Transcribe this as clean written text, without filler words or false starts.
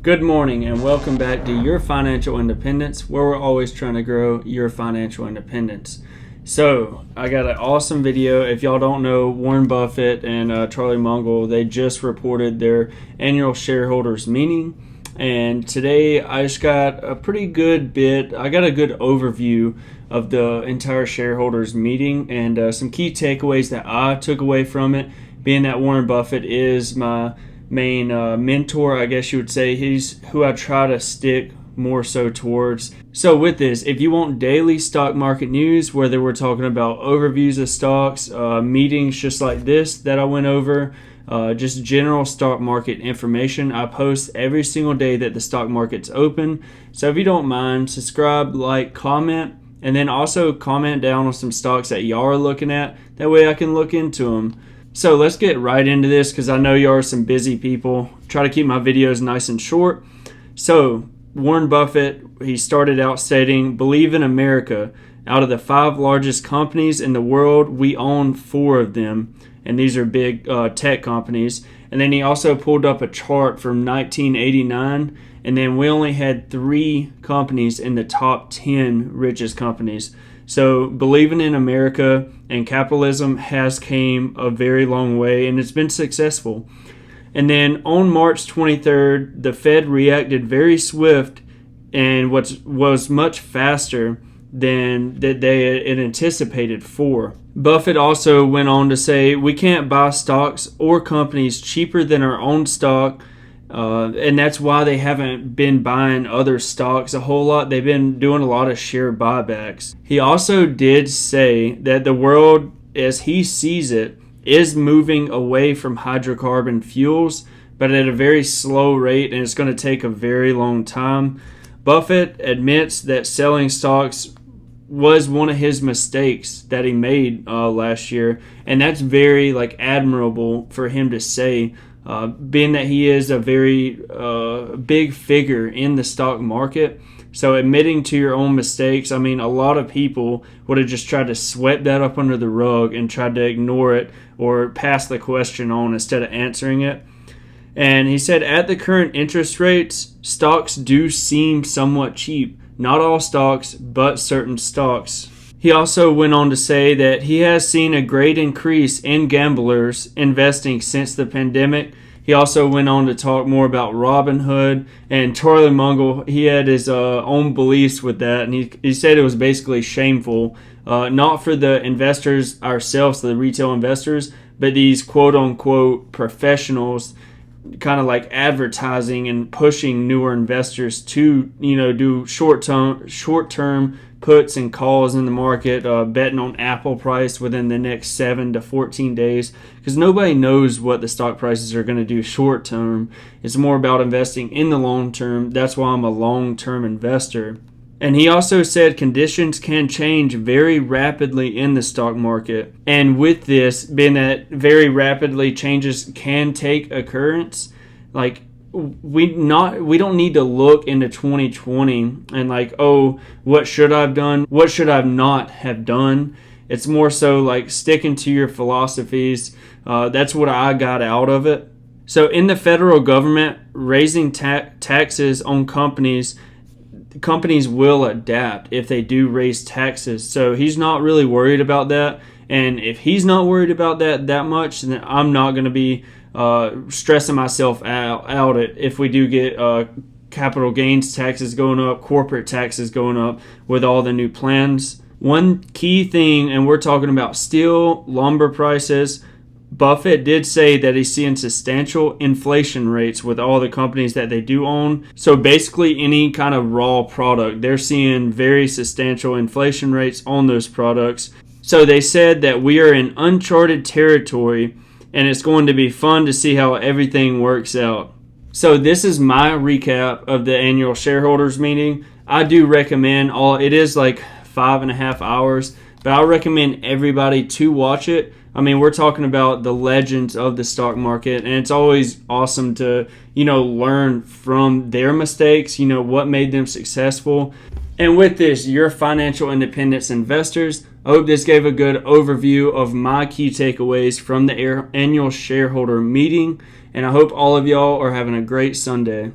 Good morning and welcome back to Your Financial Independence, where we're always trying to grow your financial independence. So, I got an awesome video. If y'all don't know, Warren Buffett and Charlie Munger, they just reported their annual shareholders meeting. And today I just got a pretty good I got a good overview of the entire shareholders meeting and some key takeaways that I took away from it, being that Warren Buffett is my main mentor, I guess you would say. He's who I try to stick more so towards. So with this, if you want daily stock market news, whether we're talking about overviews of stocks, meetings just like this that I went over, just general stock market information, I post every single day that the stock market's open. So if you don't mind, subscribe, like, comment, and then also comment down on some stocks that y'all are looking at. That way I can look into them. So let's get right into this because I know y'all are some busy people. Try to keep my videos nice and short. So Warren Buffett, he started out stating, "Believe in America. Out of the 5 largest companies in the world, we own 4 of them." And these are big tech companies. And then he also pulled up a chart from 1989. And then we only had 3 companies in the top 10 richest companies. So believing in America and capitalism has came a very long way, and it's been successful. And then on March 23rd, the Fed reacted very swift and was much faster than that they had anticipated for. Buffett also went on to say, "We can't buy stocks or companies cheaper than our own stock." And that's why they haven't been buying other stocks a whole lot. They've been doing a lot of share buybacks. He also did say that the world, as he sees it, is moving away from hydrocarbon fuels, but at a very slow rate, and it's going to take a very long time. Buffett admits that selling stocks was one of his mistakes that he made last year, and that's very admirable for him to say. Being that he is a very big figure in the stock market. So admitting to your own mistakes, I mean, a lot of people would have just tried to sweep that up under the rug and tried to ignore it or pass the question on instead of answering it. And he said, at the current interest rates, stocks do seem somewhat cheap. Not all stocks, but certain stocks. He also went on to say that he has seen a great increase in gamblers investing since the pandemic. He also went on to talk more about Robinhood, and Charlie Munger, he had his own beliefs with that, and he said it was basically shameful, not for the investors ourselves, the retail investors, but these quote-unquote professionals kind of like advertising and pushing newer investors to, do short-term puts and calls in the market, betting on Apple price within the next 7 to 14 days, because nobody knows what the stock prices are going to do short term. It's more about investing in the long term. That's why I'm a long-term investor. And he also said conditions can change very rapidly in the stock market. And with this, being that very rapidly changes can take occurrence, we don't need to look into 2020 and what should I have done? What should I not have done? It's more so sticking to your philosophies. That's what I got out of it. So in the federal government, raising taxes on companies will adapt if they do raise taxes. So he's not really worried about that. And if he's not worried about that much, then I'm not going to be stressing myself out if we do get capital gains taxes going up, corporate taxes going up with all the new plans. One key thing, and we're talking about steel, lumber prices, Buffett did say that he's seeing substantial inflation rates with all the companies that they do own. So basically any kind of raw product, they're seeing very substantial inflation rates on those products. So they said that we are in uncharted territory, and it's going to be fun to see how everything works out. So this is my recap of the annual shareholders meeting. I do recommend it is 5.5 hours, but I recommend everybody to watch it. I mean, we're talking about the legends of the stock market, and it's always awesome to, learn from their mistakes, what made them successful. And with this, your financial independence investors, I hope this gave a good overview of my key takeaways from the annual shareholder meeting. And I hope all of y'all are having a great Sunday.